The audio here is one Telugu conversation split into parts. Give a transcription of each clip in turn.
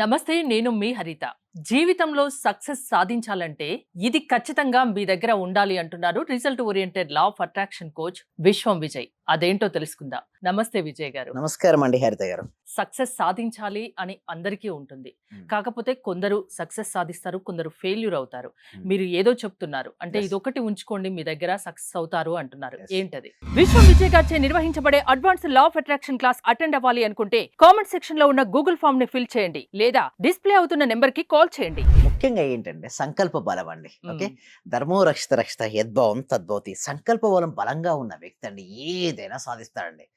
నమస్తే. నేను మీ హరిత. జీవితంలో సక్సెస్ సాధించాలంటే ఇది ఖచ్చితంగా మీ దగ్గర ఉండాలి అంటున్నారు result oriented law of attraction coach విశ్వం విజయ్. అదేంటో తెలుసుకుందాం. నమస్తే విజయ్ గారు. నమస్కారం అండి హరిత గారు. సక్సెస్ సాధించాలి అని అందరికీ ఉంటుంది. హ్మ్. కాకపోతే కొందరు సక్సెస్ సాధిస్తారు, కొందరు ఫెయిల్యూర్ అవుతారు. హ్మ్. మీరు ఏదో చెప్తున్నారు. అంటే Yes. ఇదొకటి ఉంచుకోండి, మీ దగ్గర సక్సెస్ అవుతారు అంటున్నారు. Yes. ఏంటది? విశ్వం విజయ్ గారిచే నిర్వహించబడే advanced law of attraction class attend అవ్వాలి అనుకుంటే కామెంట్ సెక్షన్ లో ఉన్న గూగుల్ ఫామ్ ని ఫిల్ చేయండి లేదా డిస్ప్లే అవుతున్న నెంబర్ కి కాల్ చేయండి. ముఖ్యంగా ఏంటంటే సంకల్ప బలం అండి. ఓకే, మ్మ్. ధర్మో రక్షిత రక్షిత యద్భావం తద్భవతి. సంకల్ప బలం బలంగా ఉన్న వ్యక్తి అండి ఏదైనా సాధిస్తాడండి.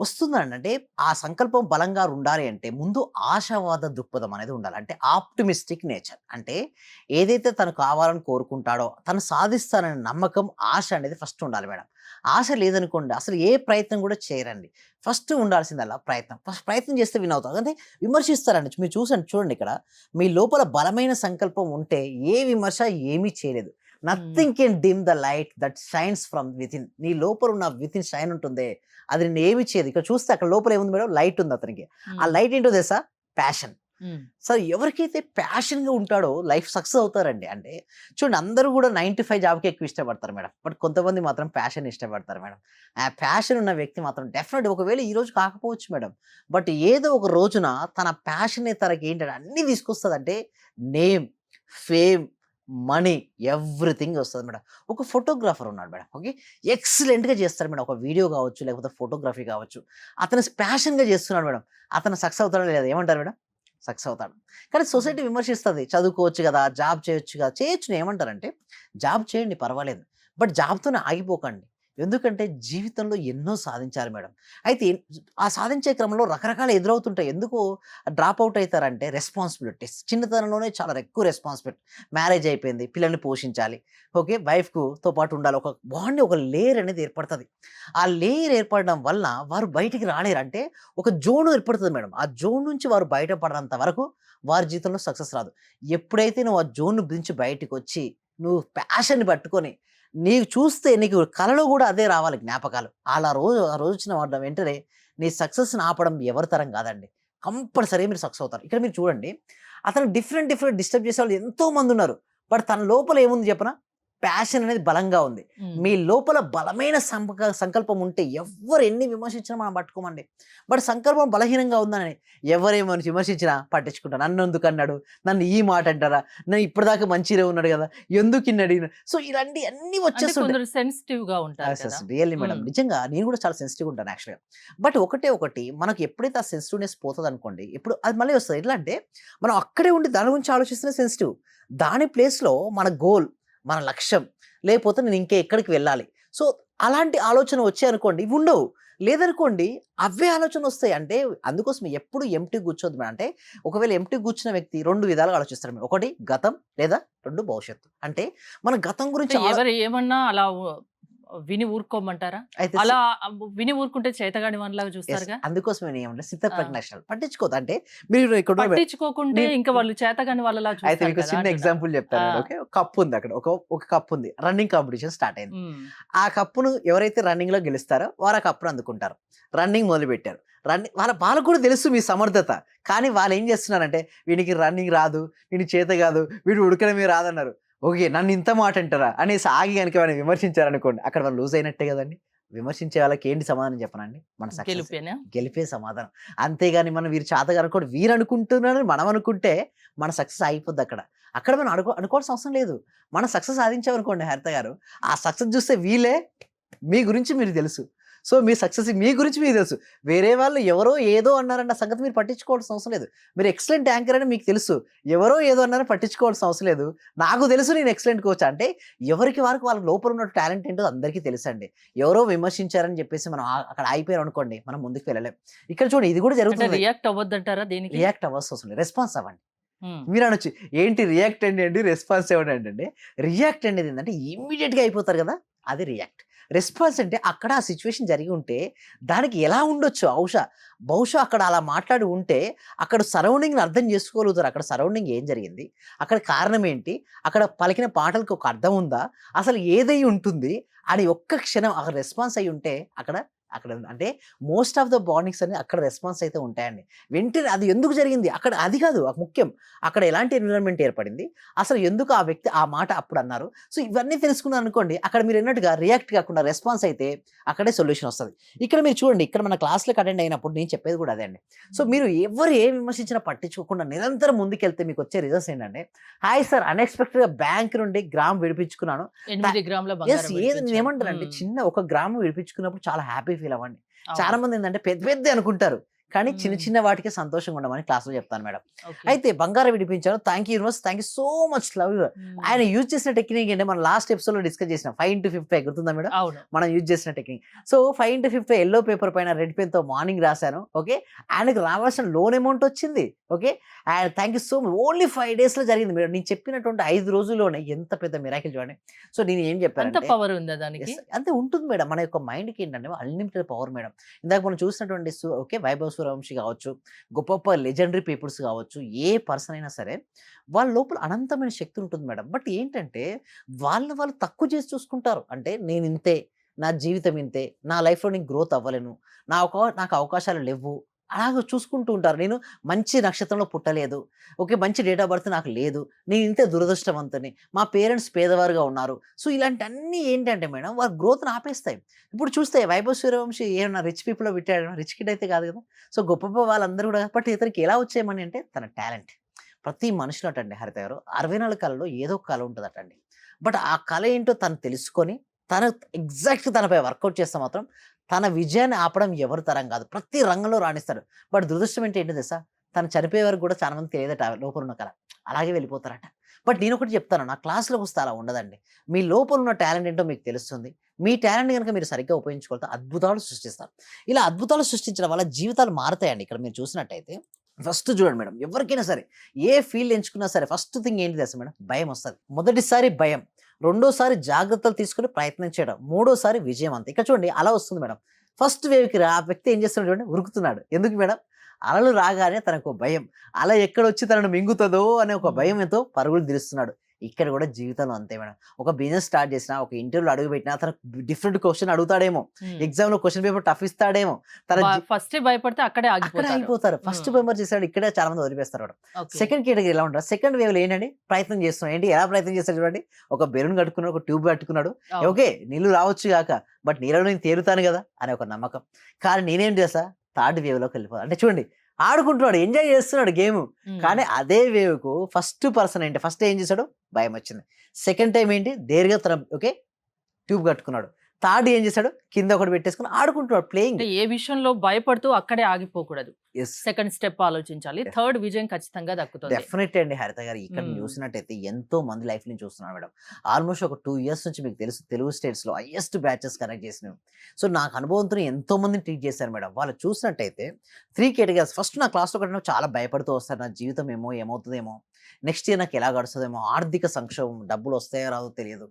వస్తుందండి అంటే ఆ సంకల్పం బలంగా ఉండాలి అంటే ముందు ఆశావాద దృక్పథం అనేది ఉండాలి. అంటే ఆప్టిమిస్టిక్ నేచర్. అంటే ఏదైతే తను కావాలని కోరుకుంటాడో తను సాధిస్తాననే నమ్మకం, ఆశ అనేది ఫస్ట్ ఉండాలి మేడం. ఆశ లేదనుకోండి అసలు ఏ ప్రయత్నం కూడా చేయరండి. ఫస్ట్ ఉండాల్సిందల్లా ప్రయత్నం. ఫస్ట్ ప్రయత్నం చేస్తే విన్ అవుతాం. అంటే విమర్శిస్తారండి. మీరు చూడండి ఇక్కడ మీ లోపల బలమైన సంకల్పం ఉంటే ఏ విమర్శ ఏమీ చేయలేదు. Nothing can dim the light that shines from within. నీ లోపల ఉన్న వితిన్ షైన్ ఉంటుందే అది నేను ఏమి చేయదు. ఇక్కడ చూస్తే అక్కడ లోపల ఏముంది మేడం? లైట్ ఉంది అతనికి. ఆ లైట్ ఏంటో తెలుసా? ప్యాషన్. సో ఎవరికైతే ప్యాషన్గా ఉంటాడో లైఫ్ సక్సెస్ అవుతారండి. అంటే చూడండి, అందరూ కూడా 9 to 5 జాబ్కి ఎక్కువ ఇష్టపడతారు మేడం. బట్ కొంతమంది మాత్రం ప్యాషన్ ఇష్టపడతారు మేడం. ఆ ప్యాషన్ ఉన్న వ్యక్తి మాత్రం డెఫినెట్ ఒకవేళ ఈ రోజు కాకపోవచ్చు మేడం, బట్ ఏదో ఒక రోజున తన ప్యాషన్ తనకి ఏంటంటే అన్నీ తీసుకొస్తుంది. అంటే నేమ్, ఫేమ్, మనీ, ఎవ్రీథింగ్ వస్తుంది మేడం. ఒక ఫోటోగ్రాఫర్ ఉన్నాడు మేడం. ఓకే, ఎక్సలెంట్గా చేస్తాడు మేడం. ఒక వీడియో కావచ్చు లేకపోతే ఫోటోగ్రఫీ కావచ్చు, అతను ప్యాషన్గా చేస్తున్నాడు మేడం. అతను సక్సెస్ అవుతాడో లేదా? ఏమంటారు మేడం? సక్సెస్ అవుతాడు. కానీ సొసైటీ విమర్శిస్తుంది. చదువుకోవచ్చు కదా, జాబ్ చేయొచ్చు కదా. చేయొచ్చు, ఏమంటారంటే జాబ్ చేయండి పర్వాలేదు, బట్ జాబ్తోనే ఆగిపోకండి. ఎందుకంటే జీవితంలో ఎన్నో సాధించాలి మేడం. అయితే ఆ సాధించే క్రమంలో రకరకాల ఎదురవుతుంటాయి. ఎందుకు డ్రాప్ అవుట్ అవుతారంటే రెస్పాన్సిబిలిటీస్. చిన్నతనంలోనే చాలా ఎక్కువ రెస్పాన్సిబిలిటీ. మ్యారేజ్ అయిపోయింది, పిల్లల్ని పోషించాలి. ఓకే, వైఫ్తో పాటు ఉండాలి. ఒక బాండ్, ఒక లేయర్ అనేది ఏర్పడుతుంది. ఆ లేయర్ ఏర్పడడం వల్ల వారు బయటికి రాలేరు. అంటే ఒక జోన్ ఏర్పడుతుంది మేడం. ఆ జోన్ నుంచి వారు బయటపడనంత వరకు వారి జీవితంలో సక్సెస్ రాదు. ఎప్పుడైతే నువ్వు ఆ జోన్ నుంచి బయటకు వచ్చి నువ్వు ప్యాషన్ పట్టుకొని నీకు చూస్తే నీకు కలలో కూడా అదే రావాలి జ్ఞాపకాలు. అలా ఆ రోజు వచ్చిన వెంటనే నీ సక్సెస్ని ఆపడం ఎవరి తరం కాదండి. కంపల్సరీ మీరు సక్సెస్ అవుతారు. ఇక్కడ మీరు చూడండి, అతను డిఫరెంట్ డిస్టర్బ్ చేసే వాళ్ళు ఎంతో మంది ఉన్నారు. బట్ తన లోపల ఏముంది చెప్పనా? ప్యాషన్ అనేది బలంగా ఉంది. మీ లోపల బలమైన సంకల్పం ఉంటే ఎవ్వరు ఎన్ని విమర్శించినా మనం పట్టుకోమండి. బట్ సంకల్పం బలహీనంగా ఉందని ఎవరేమని విమర్శించినా పట్టించుకుంటా. నన్ను ఎందుకు అన్నాడు, నన్ను ఈ మాట అంటారా, నేను ఇప్పటిదాకా మంచిగా ఉన్నాడు కదా, ఎందుకు ఇన్నడి. సో ఇలాంటి అన్ని వచ్చేస్తుంటాయి. సెన్సిటివ్ గా ఉంటారు కదా. రియల్లీ మేడం, మ్మ్. నిజంగా నేను కూడా చాలా సెన్సిటివ్ ఉంటాను యాక్చువల్గా. బట్ ఒకటి మనకు ఎప్పుడైతే ఆ సెన్సిటివ్నెస్ పోతుంది అనుకోండి, ఎప్పుడు అది మళ్ళీ వస్తుంది. ఎట్లా అంటే మనం అక్కడే ఉండి దాని గురించి ఆలోచిస్తేనే సెన్సిటివ్. దాని ప్లేస్లో మన గోల్, మన లక్ష్యం, లేకపోతే నేను ఇంకా ఎక్కడికి వెళ్ళాలి. సో అలాంటి ఆలోచన వచ్చాయి అనుకోండి, ఇవి ఉండవు. లేదనుకోండి అవే ఆలోచన వస్తాయి. అంటే అందుకోసం ఎప్పుడు ఎంప్టీ కూర్చోద్దు మేడం. అంటే ఒకవేళ ఎంప్టీ కూర్చున్న వ్యక్తి 2 విధాలుగా ఆలోచిస్తాడు మేడం. ఒకటి గతం, లేదా 2 భవిష్యత్తు. అంటే మన గతం గురించి ఎవరు ఏమన్నా అలా విని ఊరుకోమంటారా? అయితే అలా విని ఊరుకుంటే చేతగాని వాళ్ళలాగా యెస్. చూస్తారుగా. అందుకోసమే నేనేమంటే స్థిత ఆ. ప్రజ్ఞాశాలు పట్టించుకోవద్దు. అంటే మీరు ఇక్కడ పట్టించుకోకుంటే ఇంకా వాళ్ళు చేతగాని వాళ్ళలా అయితే చూస్తారు మీకు కదా చిన్న అంటున్నా. ఎగ్జాంపుల్ చెప్తాను. ఆ. ఓకే, ఒక కప్ ఉంది అక్కడ. ఒక కప్ ఉంది. రన్నింగ్ కాంపిటీషన్ స్టార్ట్ అయింది. ఉమ్. ఆ కప్పును ఎవరైతే రన్నింగ్‌లో గెలుస్తారో వారు ఆ కప్పును అందుకుంటారు. రన్నింగ్ మొదలుపెట్టారు. వాళ్ళకి కూడా తెలుసు మీ సమర్థత. కానీ వాళ్ళేం చేస్తున్నారంటే వీనికి రన్నింగ్ రాదు, వీనికి చేత కాదు, వీడు ఉడకడమే రాదన్నారు. ఓకే, నన్ను ఇంత మాట అంటారా అనేసి ఆగి గనుక ఏమైనా విమర్శించారనుకోండి, అక్కడ వాళ్ళు లూజ్ అయినట్టే కదండీ. విమర్శించే వాళ్ళకి ఏంటి సమాధానం చెప్పనండి? మన సక్సెస్ గెలిపేనా? గెలిపే సమాధానం. అంతేగాని మనం వీరు చేతగారనుకోండి, వీరు అనుకుంటున్నారని మనం అనుకుంటే మన సక్సెస్ ఆగిపోద్ది అక్కడ. అక్కడ మనం అనుకోవాల్సిన అవసరం లేదు. మనం సక్సెస్ సాధించామనుకోండి హరిత గారు, ఆ సక్సెస్ చూస్తే వీళ్ళే మీ గురించి మీకు తెలుసు. సో మీ సక్సెస్ మీ గురించి మీకు తెలుసు. వేరే వాళ్ళు ఎవరో ఏదో అన్నారన్న సంగతి మీరు పట్టించుకోవాల్సిన అవసరం లేదు. మీరు ఎక్సలెంట్ యాంకర్ అని మీకు తెలుసు. ఎవరో ఏదో అన్నారని పట్టించుకోవాల్సిన అవసరం లేదు. నాకు తెలుసు నేను ఎక్సలెంట్ కోచ్. అంటే ఎవరికి వారికి వాళ్ళ లోపల ఉన్న టాలెంట్ ఏంటో అందరికీ తెలుసండి. ఎవరో విమర్శించారని చెప్పేసి మనం అక్కడ ఆగిపోయాం అనుకోండి, మనం ముందుకు వెళ్ళలేం. ఇక్కడ చూడండి, ఇది కూడా అంటే జరుగుతుంది. రియాక్ట్ అవ్వద్దంటారా దేనికి? రియాక్ట్ అవ్వాల్సిన అవసరం లేదు. రెస్పాన్స్ అవ్వండి. ఉమ్. మీరు అనొచ్చు ఏంటి రియాక్ట్ అండి, రెస్పాన్స్ ఏమండి అంటే, రియాక్ట్ అనేది ఏంటంటే ఇమ్మీడియట్‌గా అయిపోతారు కదా, అది రియాక్ట్. రెస్పాన్స్ అంటే అక్కడ ఆ సిట్యుయేషన్ జరిగి ఉంటే దానికి ఎలా ఉండొచ్చు బహుశా అక్కడ అలా మాట్లాడి ఉంటే అక్కడ సరౌండింగ్‌ని అర్థం చేసుకోగలుగుతారు. అక్కడ సరౌండింగ్ ఏం జరిగింది? అక్కడ కారణం ఏంటి? అక్కడ పలికిన పాటలకి ఒక అర్థం ఉందా? అసలు ఏదై ఉంటుంది అని ఒక్క క్షణం అక్కడ రెస్పాన్స్ అయ్యి ఉంటే అక్కడ అక్కడ అంటే మోస్ట్ ఆఫ్ ద బాండింగ్స్ అన్ని అక్కడ రెస్పాన్స్ అయితే ఉంటాయండి. వెంటనే అది ఎందుకు జరిగింది? అక్కడ అది కాదు ముఖ్యం. అక్కడ ఎలాంటి ఎన్విరాన్మెంట్ ఏర్పడింది? అసలు ఎందుకు ఆ వ్యక్తి ఆ మాట అప్పుడు అన్నారు? సో, ఇవన్నీ తెలుసుకున్నారనుకోండి, అక్కడ మీరన్నట్టుగా రియాక్ట్ కాకుండా రెస్పాన్స్ అయితే అక్కడే సొల్యూషన్ వస్తది. ఇక్కడ మీరు చూడండి, ఇక్కడ మన క్లాస్‌లకి అటెండ్ అయినప్పుడు నేను చెప్పేది కూడా అదే అండి. సో, మీరు ఎవరు ఏం విమర్శించినా పట్టించుకోకుండా నిరంతరం ముందుకెళ్తే మీకొచ్చే రిజల్ట్స్ ఏంటంటే, హాయ్ సార్ అన్‌ఎక్స్‌పెక్టెడ్‌గా బ్యాంక్ నుండి గ్రామ్ విడిపించుకున్నాను. 8 గ్రాముల యెస్. బంగారం ఏది విడిపించారు. నేనేమంటానంటే చిన్న ఒక గ్రాము విడిపించుకున్నప్పుడు చాలా హ్యాపీ ఫీల్ అవ్వండి. చాలా అవును. మంది ఏందంటే పెద్ద పెద్దయి అనుకుంటారు. కానీ చిన్న హ్మ్. చిన్న వాటికే సంతోషంగా ఉండమని క్లాస్‌లో చెప్తాను మేడం. ఓకే. అయితే బంగారం విడిపించాను. Thank you universe. Thank you so much love you. Hmm. ఆయన యూజ్ చేసిన టెక్నిక్ ఏంటి మనం లాస్ట్ ఎపిసోడ్‌లో డిస్కస్ చేసినాం. 5/55 గుర్తుందా మేడం? అవును. మనం యూజ్ చేసిన టెక్నిక్. సో, 5/55 యెల్లో పేపర్ పైన రెడ్ పెన్‌తో మార్నింగ్ రాసాను. ఓకే. ఆయనకి రావాల్సిన లోన్ అమౌంట్ వచ్చింది. Okay. And thank you so much. Only 5 డేస్‌లో జరిగింది మేడం. నేను చెప్పినటువంటి 5 రోజుల్లోనే ఎంత పెద్ద మిరాకిల్ చూడండి. సో, నేను ఏం అంత చెప్పానంటే పవర్ ఉందా దానికి? యెస్. అంతే ఉంటుంది మేడం. మన యొక్క మైండ్‌కి ఏంటంటే అన్‌లిమిటెడ్ పవర్ మేడం. ఇందాక మనం చూసినటువంటి ఓకే. 'వైభవ్ సూర్యవంశి' కావచ్చు, గొప్ప గొప్ప లెజెండరీ పీపుల్స్ కావచ్చు, ఏ పర్సన్ అయినా సరే వాళ్ళ లోపల అనంతమైన శక్తి ఉంటుంది మేడం. బట్ ఏంటంటే వాళ్ళని వాళ్ళు తక్కువ చేసి చూసుకుంటారు. అంటే నేను ఇంతే, నా జీవితం ఇంతే, నా లైఫ్‌లో నేను గ్రోత్ అవ్వలేను, నాకు అవకాశాలు లెవ్వు. అలాగ చూసుకుంటూ ఉంటారు. నేను మంచి నక్షత్రంలో పుట్టలేదు. ఓకే. మంచి డేట్ ఆఫ్ బర్త్ నాకు లేదు. నేను ఇంతే దురదృష్టవంతుడిని. మా పేరెంట్స్ పేదవారుగా ఉన్నారు. సో, ఇలాంటివన్నీ ఏంటంటే మేడం వాళ్ళ గ్రోత్‌ని ఆపేస్తాయి. ఇప్పుడు చూస్తే 'వైభవ్ సూర్యవంశి' ఏమన్నా రిచ్ పీపుల్‌లో పుట్టాడా? రిచ్ కిడ్ అయితే కాదు కదా! సో, గొప్ప గొప్ప వాళ్ళందరూ కూడా బట్ ఇతనికి ఎలా వచ్చాయి మనీ అంటే తన టాలెంట్. ప్రతి మనిషిలో అటండి హరిత గారు 64 కళలో ఏదో ఒక కళ ఉంటదటండి. బట్ ఆ కళ ఏంటో తను తెలుసుకొని తను ఎగ్జాక్ట్‌గా తనపై వర్కౌట్ చేస్తే మాత్రం తన విజయాన్ని ఆపడం ఎవరి తరం కాదు. ప్రతి రంగంలో రాణిస్తాడు. బట్ దురదృష్టం ఏంటో తెలుసా? తను చనిపోయే వరకు కూడా చాలా మందికి తెలియదట లోపల ఉన్న కళ. అలాగే వెళ్ళిపోతారట. బట్ నేనొకటి చెప్తాను. నా క్లాస్‌లోకొస్తే అలా ఉండదండి. మీ లోపల ఉన్న టాలెంట్ ఏంటో మీకు తెలుస్తుంది. మీ టాలెంట్‌ని గనుక మీరు సరిగ్గా ఉపయోగించుకోగలిగితే అద్భుతాలు సృష్టిస్తారు. ఇలా అద్భుతాలు సృష్టించడం వల్ల జీవితాలు మారతాయండి. ఇక్కడ మీరు చూసినట్టయితే ఫస్ట్ చూడండి మేడం. ఎవరికైనా సరే ఏ ఫీల్డ్ ఎంచుకున్నా సరే ఫస్ట్ థింగ్ ఏంటి తెలుసా మేడం? భయమొస్తది. మొదటిసారి భయం. రెండోసారి జాగ్రత్తలు తీసుకొని ప్రయత్నం చేయడం. మూడోసారి విజయం అంతే. ఇక్కడ చూడండి అల వస్తుంది మేడం. ఫస్ట్ వేవ్‌కి ఆ వ్యక్తి ఏం చేస్తున్నాడు చూడండి ఉరుకుతున్నాడు. ఎందుకు మేడం? అలలు రాగానే తనకు భయం. అల ఎక్కడొచ్చి తనను మింగుతదో అనే ఒక హ్మ్. భయంతో పరుగులు తీస్తున్నాడు. ఇక్కడ కూడా జీవితంలో అంతే మేడం. ఒక బిజినెస్ స్టార్ట్ చేసినా, ఒక ఇంటర్వ్యూలో అడుగుపెట్టినా తనకు డిఫరెంట్ క్వెషన్ అడుగుతాడేమో. హ్మ్. ఎగ్జామ్‌లో క్వెషన్ పేపర్ టఫ్ ఇస్తాడేమో. తన ఫస్టే భయపడితే అక్కడే అక్కడే ఆగిపోతారు. ఆగిపోతారు. ఫస్ట్ హ్మ్. పేపర్ చేసాడు ఇక్కడే చాలా మంది వదిలిపేస్తారు మేడం. ఓకే. సెకండ్ కేటగిరీ ఎలా ఉంటారు? సెకండ్ వేవ్‌లో ఏంటండి ప్రయత్నం చేస్తున్నాడు. ఏంటి ఎలా ప్రయత్నం చేస్తాడు చూడండి. ఒక బెలూన్ కట్టుకున్నాడు, ఒక ట్యూబ్ కట్టుకున్నాడు. అవును. ఓకే. నీళ్లు రావచ్చు గాక. బట్ నీళ్ళలో నేను తేలుతాను గదా! అనే ఒక నమ్మకం. కానీ నేనేం చేస్తా థర్డ్ వేవ్‌లోకి వెళ్ళిపోతా. అంటే చూడండి ఆడుకుంటున్నాడు. ఎంజాయ్ చేస్తున్నాడు గేము. హ్మ్. కానీ అదే వేవ్‌కు ఫస్ట్ పర్సన్ ఏంటి ఫస్ట్ ఏం చేసాడు? భయమొచ్చింది. సెకండ్ టైమ్ ఏంటి ధైర్యంగా తన ఓకే. ట్యూబ్ కట్టుకున్నాడు. థర్డ్ ఏం చేసాడు? కింద ఒకటి పెట్టేసుకొని ఆడుకుంటున్నాడు ప్లేయింగ్. అంటే ఏ విషయంలో భయపడుతూ అక్కడే ఆగిపోకూడదు. యెస్. సెకండ్ స్టెప్ ఆలోచించాలి. యెస్. థర్డ్ విజయం ఖచ్చితంగా దక్కుతుంది. డెఫినెట్‌లీ అండి హరిత గారు. ఇక్కడ హ్మ్. చూసినట్టయితే ఎంతో మంది లైఫ్‌ని చూస్తున్నాను మేడం. ఆల్‌మోస్ట్ ఒక 2 ఇయర్స్ నుంచి మీకు తెలుసు తెలుగు స్టేట్స్‌లో హైయెస్ట్ బ్యాచెస్ కండక్ట్ చేసినవి. సో, నాకు అనుభవంతోనే ఎంతో మందిని ట్రీట్ చేశాను మేడం. వాళ్ళు చూసినట్టయితే 3 కేటగరీస్ ఫస్ట్ నా క్లాస్‌లో ఒకటి చాలా భయపడుతూ వస్తారు. నా జీవితం ఏమవుతదేమో? నెక్స్ట్ ఇయర్ నాకు ఎలా గడుస్తదేమో? ఆర్థిక సంక్షోభం డబ్బులు వస్తాయో రాదో తెలియదు.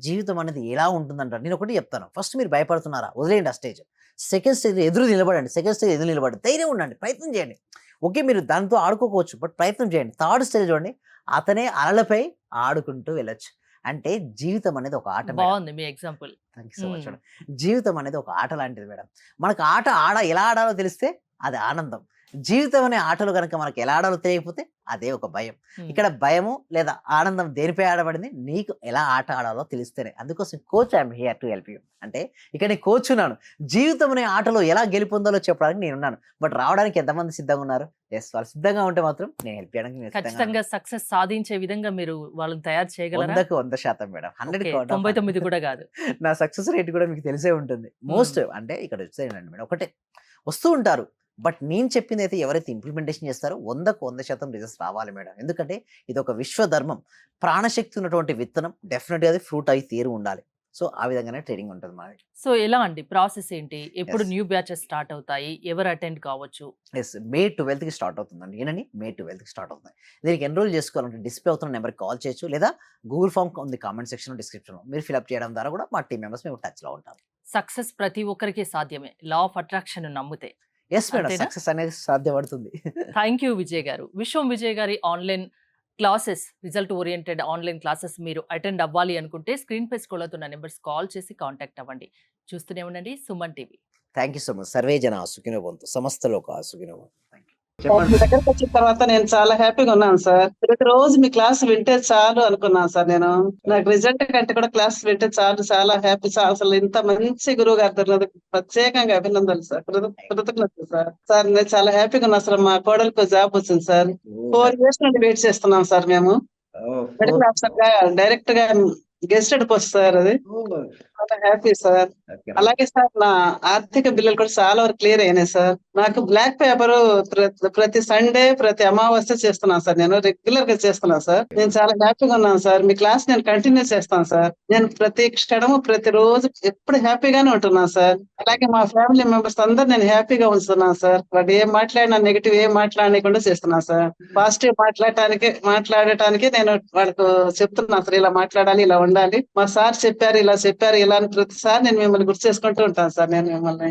జీవితం అనేది ఎలా ఉంటుందంటారు. నేను ఒకటి చెప్తాను. ఫస్ట్ మీరు భయపడుతున్నారా? వదిలేయండి ఆ స్టేజ్. సెకండ్ స్టేజ్ ఎదురు నిలబడండి. సెకండ్ స్టేజ్ ఎదురు నిలబడండి. ధైర్యం ఉండండి. ప్రయత్నం చేయండి. ఓకే. మీరు దాంతో ఆడుకోకపోవచ్చు. బట్ ప్రయత్నం చేయండి. థర్డ్ స్టేజ్ చూడండి. అతనే అలలపై ఆడుకుంటూ వెళ్ళొచ్చు. అంటే జీవితం అనేది ఒక ఆట మేడం. బావుంది మీ example. Thank you so much hmm. Madam. జీవితం అనేది ఒక ఆట లాంటిది మేడం. మనకు ఆట ఎలా ఆడాలో తెలిస్తే అది ఆనందం. జీవితం అనే ఆటలో గనక మనకు ఎలా ఆడాలో తెలియకపోతే అదే ఒక భయం. హ్మ్. ఇక్కడ భయము లేదా ఆనందం దేనిపై ఆడబడింది? నీకు ఎలా ఆట ఆడాలో తెలిస్తేనే. అందుకోసం coach I'm here to help you. అంటే ఇక్కడ నేను కోచ్ ఉన్నాను. జీవితం అనే ఆటలో ఎలా గెలుపొందాలో చెప్పడానికి నేనున్నాను. బట్ రావడానికి ఎంతమంది సిద్ధంగా ఉన్నారు? యెస్. వాళ్ళు సిద్ధంగా ఉంటే మాత్రం నేను హెల్ప్ చేయడానికి నేను సిద్ధంగా ఉన్నాను. ఖచ్చితంగా సక్సెస్ సాధించే విధంగా మీరు వాళ్ళని తయారు చేయగలరా? 100కి 100% మేడం. 100కి ఓకే. 100 99 కూడా కాదు. నా సక్సెస్ రేట్ కూడా మీకు తెలిసే ఉంటుంది. మోస్ట్ అంటే ఇక్కడ వచ్చేయండి మేడం ఒకటే వస్తూ ఉంటారు. బట్ నేను చెప్పిందైతే ఎవరైతే ఇంప్లిమెంటేషన్ చేస్తారో 100కి 100% రిజల్ట్స్ రావాలి మేడం. ఎందుకంటే ఇదొక విశ్వధర్మం. ప్రాణశక్తి ఉన్నటువంటి విత్తనం డెఫినిట్‌గా అది ఫ్రూట్ అయి తీరి ఉండాలి. సో, ఆ విధంగానే ట్రైనింగ్ ఉంటది మాది. సో, ఎలా అండి? ప్రాసెస్ ఏంటి? ఎప్పుడు యెస్. న్యూ బ్యాచెస్ స్టార్ట్ అవుతాయి? ఎవరు అటెండ్ కావచ్చు? యెస్. మే 12కి స్టార్ట్ అవుతుందండి. ఏనండి? మే 12కి స్టార్ట్ అవుతుంది. దీనికి ఎన్రోల్ చేసుకోవాలంటే డిస్‌ప్లే అవుతున్న నెంబర్‌కి కాల్ చేయొచ్చు. లేదా గూగుల్ ఫార్మ్ ఉంది కామెంట్ సెక్షన్‌లో, డిస్క్రిప్షన్‌లో. మీరు ఫిల్ అప్ చేయడం ద్వారా కూడా మా టీమ్ మెంబర్స్ మేము టచ్‌లో ఉంటాం. సక్సెస్ ప్రతి ఒక్కరికి సాధ్యమే. లా ఆఫ్ అట్రాక్షన్ నమ్మితే. Yes madam. అంతేనా? సక్సెస్ అనేది సాధ్యపడుతుంది. థాంక్ యూ విజయ్ గారు. విశ్వం విజయ్ గారి online classes, result oriented online classes మీరు అటెండ్ అవ్వాలి అనుకుంటే స్క్రీన్‌పై స్క్రోల్ అవుతున్న నంబర్స్ కాల్ చేసి కాంటాక్ట్ అవ్వండి. చూస్తూనే ఉండండి Suman TV. Thank you so much. Survey జన సుఖినో భవంతు. సమస్త లోక సుఖినో భవంతు. Thank you. సార్, చెప్పండి. మీ దగ్గరకు వచ్చిన తర్వాత నేను చాలా హ్యాపీగా ఉన్నాను సార్. ప్రతిరోజు మీ క్లాస్ వింటే చాలు అనుకున్నాను సార్ నేను. నాకు రిజల్ట్ కంటే కూడా క్లాస్ వింటే చాలు, చాలా హ్యాపీ సార్. అసలు ఇంత మంచి గురువు గారు దొరికినందుకు ప్రత్యేకంగా అభినందనలు సార్, కృతజ్ఞతలు సార్. సార్ నేను చాలా హ్యాపీగా ఉన్నా సార్. మా కోడలికి జాబ్ వచ్చింది సార్. 4 years నుండి వెయిట్ చేస్తున్నాం సార్ మేము. మెడికల్ ఆఫీసర్ గా డైరెక్ట్ గా గెస్టెడ్ పోస్ట్ సార్ అది. చాలా హ్యాపీ సార్. అలాగే సార్ నా ఆర్థిక బిల్లులు కూడా చాలా వరకు క్లియర్ అయినాయి సార్. నాకు బ్లాక్ పేపర్ ప్రతి సండే, ప్రతి అమావాస్య చేస్తున్నాను సార్. నేను రెగ్యులర్ గా చేస్తున్నాను సార్. నేను చాలా హ్యాపీగా ఉన్నాను సార్. మీ క్లాస్ నేను కంటిన్యూ చేస్తాను సార్. నేను ప్రతి క్షణము ప్రతి రోజు ఎప్పుడు హ్యాపీగానే ఉంటున్నాను సార్. అలాగే మా ఫ్యామిలీ మెంబర్స్ అందరు నేను హ్యాపీగా ఉంచుతున్నాను సార్. వాడు ఏం మాట్లాడినా నెగిటివ్ ఏం మాట్లాడకుండా చేస్తున్నాను సార్. పాజిటివ్ మాట్లాడటానికి నేను వాళ్ళకు చెప్తున్నాను సార్. ఇలా మాట్లాడాలి, ఇలా ఉండాలి, మా సార్ చెప్పారు, ఇలా చెప్పారు, ఇలా అని ప్రతిసారి నేను మిమ్మల్ని గుర్తు చేసుకుంటూ ఉంటాను సార్. నేను మిమ్మల్ని